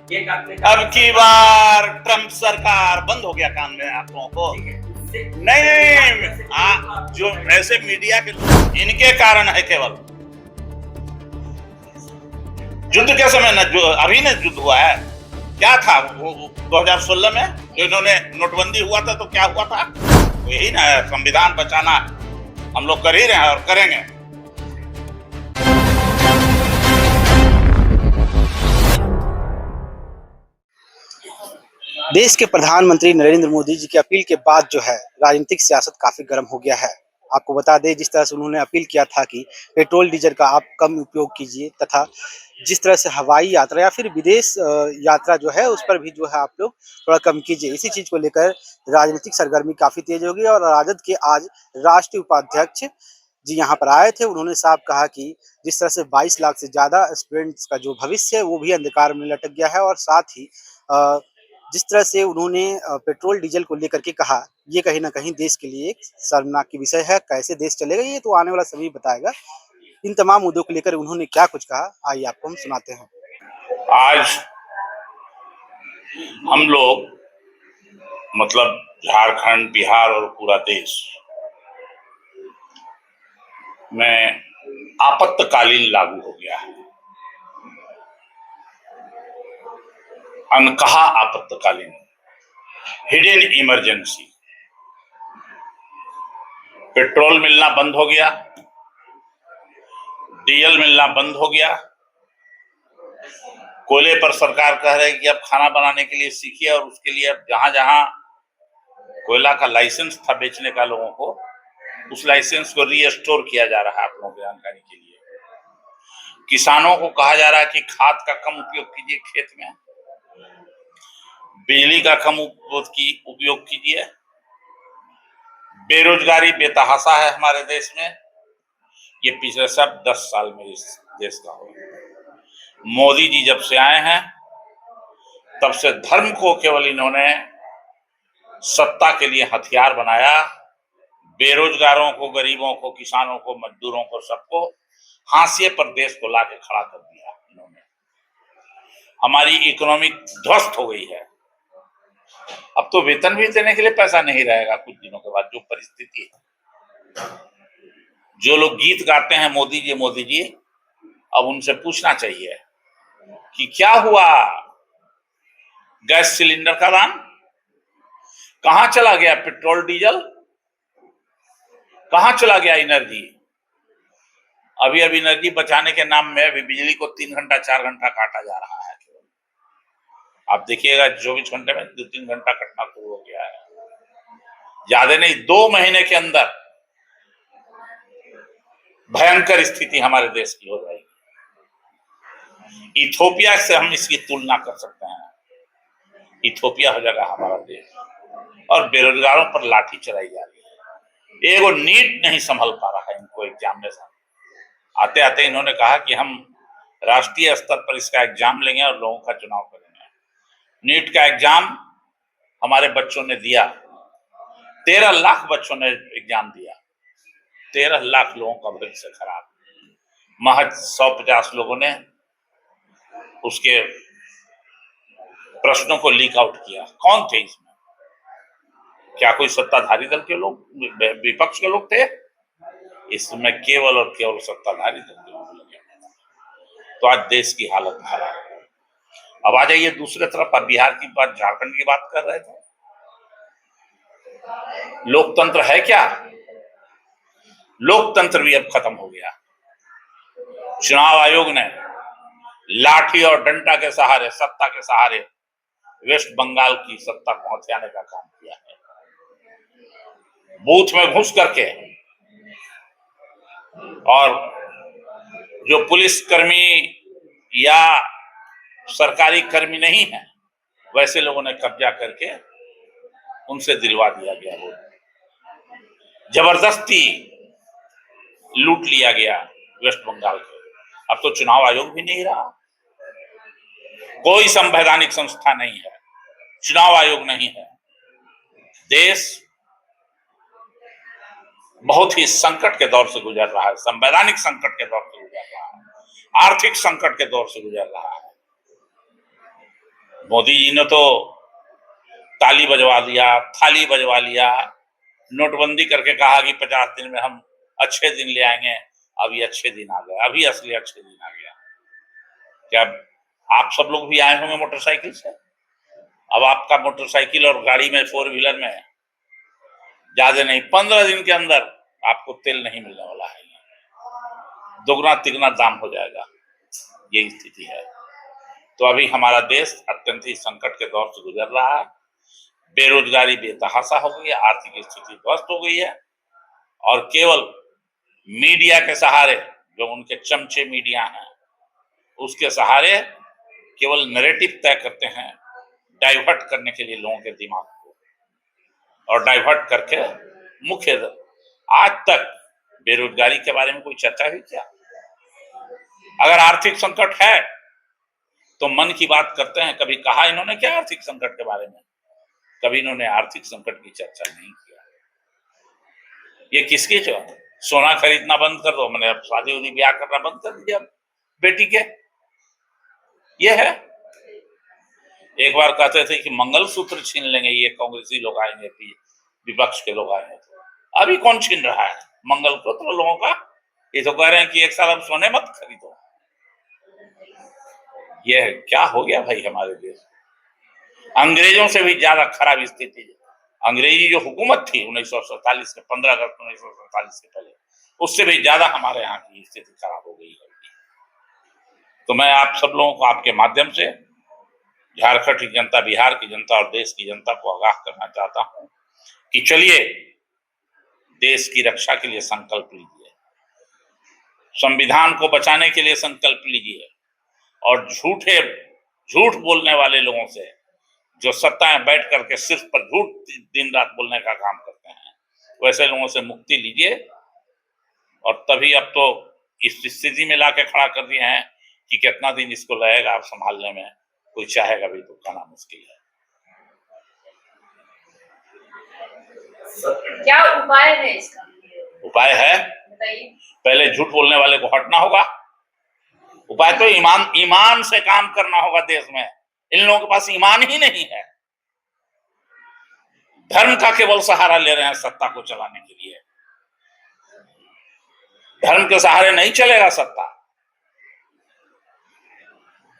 अब की बार ट्रंप सरकार बंद हो गया काम में आप लोगों को। नहीं, जो ऐसे मीडिया के इनके कारण है केवल। युद्ध के समय न जो अभी न युद्ध हुआ है, क्या था वो 2016 में जो इन्होंने नोटबंदी हुआ था तो क्या हुआ था, यही ना है, संविधान बचाना हम लोग कर ही रहे हैं और करेंगे। देश के प्रधानमंत्री नरेंद्र मोदी जी की अपील के बाद जो है राजनीतिक सियासत काफी गर्म हो गया है। आपको बता दें, जिस तरह से उन्होंने अपील किया था कि पेट्रोल डीजल का आप कम उपयोग कीजिए, तथा जिस तरह से हवाई यात्रा या फिर विदेश यात्रा जो है उस पर भी जो है आप लोग थोड़ा कम कीजिए। इसी चीज को लेकर राजनीतिक सरगर्मी काफी तेज होगी और राजद के आज राष्ट्रीय उपाध्यक्ष जी यहाँ पर आए थे। उन्होंने साफ कहा कि जिस तरह से 22 लाख से ज्यादा स्टूडेंट्स का जो भविष्य है वो भी अंधकार में लटक गया है, और साथ ही जिस तरह से उन्होंने पेट्रोल डीजल को लेकर के कहा, ये कहीं ना कहीं देश के लिए एक शर्मनाक की विषय है। कैसे देश चलेगा ये तो आने वाला समय बताएगा। इन तमाम मुद्दों को लेकर उन्होंने क्या कुछ कहा, आइए आपको हम सुनाते हैं। आज हम लोग मतलब झारखंड, बिहार और पूरा देश में आपातकालीन लागू हो गया है। अनकहा आपातकालीन, हिडन इमरजेंसी। पेट्रोल मिलना बंद हो गया, डीजल मिलना बंद हो गया। कोयले पर सरकार कह रही है कि अब खाना बनाने के लिए सीखिए, और उसके लिए अब जहां जहां कोयला का लाइसेंस था बेचने का लोगों को, उस लाइसेंस को रीस्टोर किया जा रहा है। आप लोगों की जानकारी के लिए, किसानों को कहा जा रहा है कि खाद का कम उपयोग कीजिए खेत में, बिजली का कम उपयोग कीजिए। बेरोजगारी बेतहाशा है हमारे देश में, ये पिछले सब 10 साल में इस देश का हो। मोदी जी जब से आए हैं तब से धर्म को केवल इन्होंने सत्ता के लिए हथियार बनाया। बेरोजगारों को, गरीबों को, किसानों को, मजदूरों को, सबको हाशिए पर देश को लाके खड़ा कर दिया इन्होंने। हमारी इकोनॉमी ध्वस्त हो गई है। अब तो वेतन भी देने के लिए पैसा नहीं रहेगा कुछ दिनों के बाद, जो परिस्थिति है। जो लोग गीत गाते हैं मोदी जी, अब उनसे पूछना चाहिए कि क्या हुआ। गैस सिलेंडर का दाम कहां चला गया, पेट्रोल डीजल कहां चला गया, एनर्जी। अभी एनर्जी बचाने के नाम में अभी बिजली को 3 घंटा 4 घंटा काटा जा रहा है। आप देखिएगा 24 घंटे में 2-3 घंटा कटना शुरू हो गया है। ज्यादा नहीं, 2 महीने के अंदर भयंकर स्थिति हमारे देश की हो जाएगी। इथोपिया से हम इसकी तुलना कर सकते हैं। इथोपिया हो जाएगा हमारा देश। और बेरोजगारों पर लाठी चलाई जा रही है। एगो नीट नहीं संभल पा रहा है इनको एग्जामिनेशन। आते आते इन्होंने कहा कि हम राष्ट्रीय स्तर पर इसका एग्जाम लेंगे और लोगों का चुनाव करेंगे। नीट का एग्जाम हमारे बच्चों ने दिया, 13 लाख बच्चों ने एग्जाम दिया। 13 लाख लोगों का भविष्य खराब। महज 150 लोगों ने उसके प्रश्नों को लीक आउट किया। कौन थे इसमें? क्या कोई सत्ताधारी दल के लोग, विपक्ष के लोग थे? इसमें केवल और केवल सत्ताधारी दल के लोग लगे। तो आज देश की हालत खराब है। अब आ जाइए दूसरे तरफ, अब बिहार की बात, झारखंड की बात कर रहे थे। लोकतंत्र है क्या? लोकतंत्र भी अब खत्म हो गया। चुनाव आयोग ने लाठी और डंडा के सहारे, सत्ता के सहारे वेस्ट बंगाल की सत्ता को हथियाने का काम किया है। बूथ में घुस करके, और जो पुलिसकर्मी या सरकारी कर्मी नहीं है वैसे लोगों ने कब्जा करके उनसे दिलवा दिया गया वोट। जबरदस्ती लूट लिया गया वेस्ट बंगाल को। अब तो चुनाव आयोग भी नहीं रहा, कोई संवैधानिक संस्था नहीं है, चुनाव आयोग नहीं है। देश बहुत ही संकट के दौर से गुजर रहा है, संवैधानिक संकट के दौर से गुजर रहा है, आर्थिक संकट के दौर से गुजर रहा है। मोदी जी ने तो ताली बजवा दिया, थाली बजवा लिया, नोटबंदी करके कहा कि 50 दिन में हम अच्छे दिन ले आएंगे। अभी अच्छे दिन आ गए, अभी असली अच्छे दिन आ गया। क्या आप सब लोग भी आए होंगे मोटरसाइकिल से? अब आपका मोटरसाइकिल और गाड़ी में 4 व्हीलर में ज्यादा नहीं, 15 दिन के अंदर आपको तेल नहीं मिलने वाला है, दोगुना तिगुना दाम हो जाएगा। ये स्थिति है। तो अभी हमारा देश अत्यंत ही संकट के दौर से गुजर रहा है। बेरोजगारी बेतहाशा हो गई है, आर्थिक स्थिति ध्वस्त हो गई है, और केवल मीडिया के सहारे, जो उनके चमचे मीडिया हैं, उसके सहारे केवल नैरेटिव तय करते हैं, डाइवर्ट करने के लिए लोगों के दिमाग को, और डाइवर्ट करके मुख्य आज तक बेरोजगारी के बारे में कोई चर्चा हुई क्या? अगर आर्थिक संकट है तो मन की बात करते हैं। कभी कहा इन्होंने क्या आर्थिक संकट के बारे में? कभी इन्होंने आर्थिक संकट की चर्चा नहीं किया। ये किसकी जो सोना खरीदना बंद कर दो, मैंने अब शादी उदी ब्याह करना बंद कर दिया बेटी के, ये है। एक बार कहते थे कि मंगलसूत्र छीन लेंगे ये कांग्रेसी लोग आएंगे, विपक्ष के लोग आएंगे। अभी कौन छीन रहा है मंगलसूत्र लोगों का? ये तो कह रहे हैं कि एक साल अब सोने मत खरीदो। ये क्या हो गया भाई हमारे देश? अंग्रेजों से भी ज्यादा खराब स्थिति है। अंग्रेजी जो हुकूमत थी 1947 के 15 अगस्त 1947 के पहले, उससे भी ज्यादा हमारे यहाँ की स्थिति खराब हो गई है। तो मैं आप सब लोगों को आपके माध्यम से झारखंड की जनता, बिहार की जनता और देश की जनता को आगाह करना चाहता हूं कि चलिए देश की रक्षा के लिए संकल्प लीजिए, संविधान को बचाने के लिए संकल्प लीजिए, और झूठ बोलने वाले लोगों से, जो सत्ता में बैठ करके सिर्फ पर झूठ दिन रात बोलने का काम करते हैं, वैसे लोगों से मुक्ति लीजिए। और तभी अब तो इस स्थिति में लाके खड़ा कर दिए हैं कि कितना दिन इसको लगेगा आप संभालने में, कोई चाहेगा भी तो कहना मुश्किल है। क्या उपाय है इसका? उपाय है, पहले झूठ बोलने वाले को हटना होगा। उपाय तो ईमान से काम करना होगा। देश में इन लोगों के पास ईमान ही नहीं है, धर्म का केवल सहारा ले रहे हैं सत्ता को चलाने के लिए। धर्म के सहारे नहीं चलेगा सत्ता।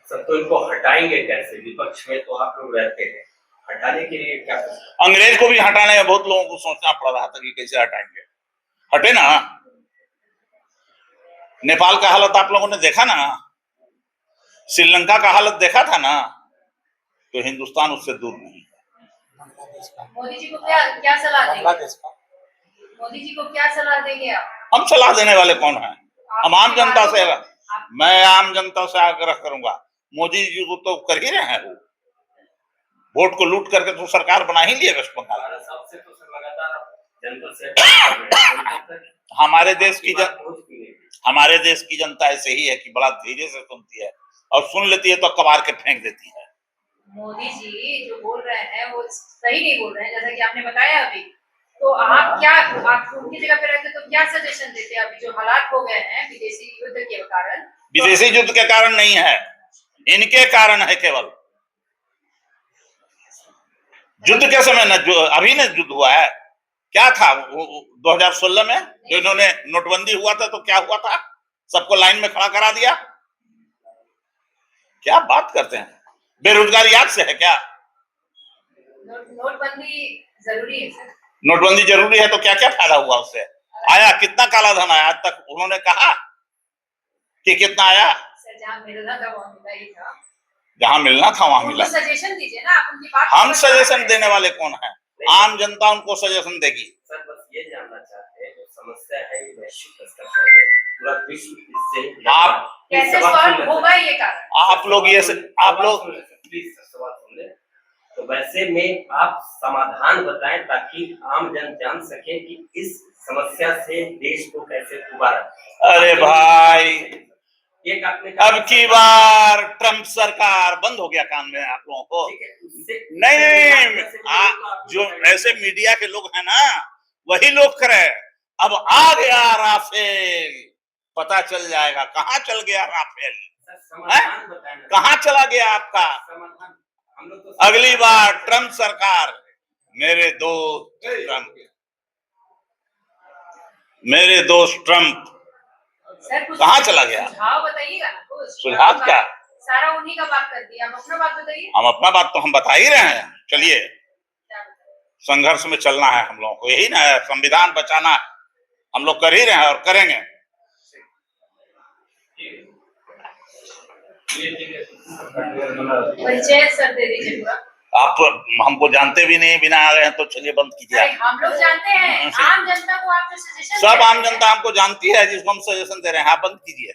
सर तो इनको हटाएंगे कैसे? विपक्ष में तो आप लोग रहते हैं, हटाने के लिए क्या? अंग्रेज को भी हटाने में बहुत लोगों को सोचना पड़ रहा था कि कैसे हटाएंगे। हटे ना। नेपाल का हालत आप लोगों ने देखा ना, श्रीलंका का हालत देखा था ना, तो हिंदुस्तान उससे दूर नहीं है। मोदी जी को क्या सलाह देंगे? मोदी जी को क्या सलाह देंगे आप? हम सलाह देने वाले कौन हैं? हम आम जनता से, मैं आम जनता से आग्रह करूंगा, मोदी जी को तो कर ही रहे हैं, वो वोट को लूट करके तो सरकार बना ही लिए वेस्ट बंगाल में। सबसे तो सर लगातार जनता से हमारे देश की जनता ऐसे ही है कि बड़ा धीरे से सुनती है, और सुन लेती है तो कबार के फेंक देती है। मोदी जी जो बोल रहे हैं वो सही नहीं बोल रहे हैं, जैसा कि आपने बताया अभी। तो आप उनकी जगह पे रहते तो क्या सजेशन देते? अभी जो हालात हो गए हैं विदेशी युद्ध के कारण। विदेशी युद्ध के कारण नहीं है, इनके कारण है केवल। युद्ध के समय न, जो अभी न युद्ध हुआ है, क्या था 2016 में जो इन्होंने नोटबंदी हुआ था, तो क्या हुआ था? सबको लाइन में खड़ा करा दिया। क्या बात करते हैं? बेरोजगारी याद से है क्या? नोटबंदी जरूरी है सर। नोटबंदी जरूरी है तो क्या क्या फायदा हुआ उससे? आया कितना काला धन आया? आज तक उन्होंने कहा कि कितना आया? सर जहाँ मिलना था वहाँ मिला ही था, जहाँ मिलना था वहां मिला। सजेशन दीजिए ना, आप उनकी बात। हम सजेशन देने वाले कौन है? आम जनता उनको सजेशन देगी। सर बस ये जानना चाहते हैं, जो समस्या है ये वैश्विक स्तर पर है, पूरा विश्व इससे आप कैसे सॉल्व होगा ये कारण? आप लोग प्लीज सवाल सुन ले। तो वैसे में आप समाधान बताएं ताकि आम जन जान सके कि इस समस्या से देश को कैसे उबारा। अरे भाई, एक आपने अब की बार ट्रम्प सरकार बंद हो गया कान में आप लोगों को? नहीं, जो ऐसे मीडिया के लोग हैं ना, वही लोग करे। अब आ गया राफेल, पता चल जाएगा कहाँ चल गया राफेल, कहाँ चला गया आपका? हम लोग तो अगली बार ट्रम्प सरकार, मेरे दोस्त ट्रम्प सर कुछ कहाँ चला गया? सुझाव बताइएगा ना कुछ। सुझाव क्या? सारा उन्हीं का बात कर दिया, हम अपना बात बताइए। हम अपना बात तो हम बता ही रहे हैं। चलिए, क्या बताइए? संघर्ष में चलना है हम लोगों को, यही ना है, संविधान बचाना है, हम लोग कर ही रहे हैं और करेंगे। परिचय सर दे दीजिए पूरा। आप हमको जानते भी नहीं, बिना आ गए हैं, तो चलिए बंद कीजिए। अरे हम लोग जानते हैं, आम जनता को आप जो सजेशन सब आम जनता हमको जानती है, जिसको हम सजेशन दे रहे हैं। हाँ, बंद कीजिए।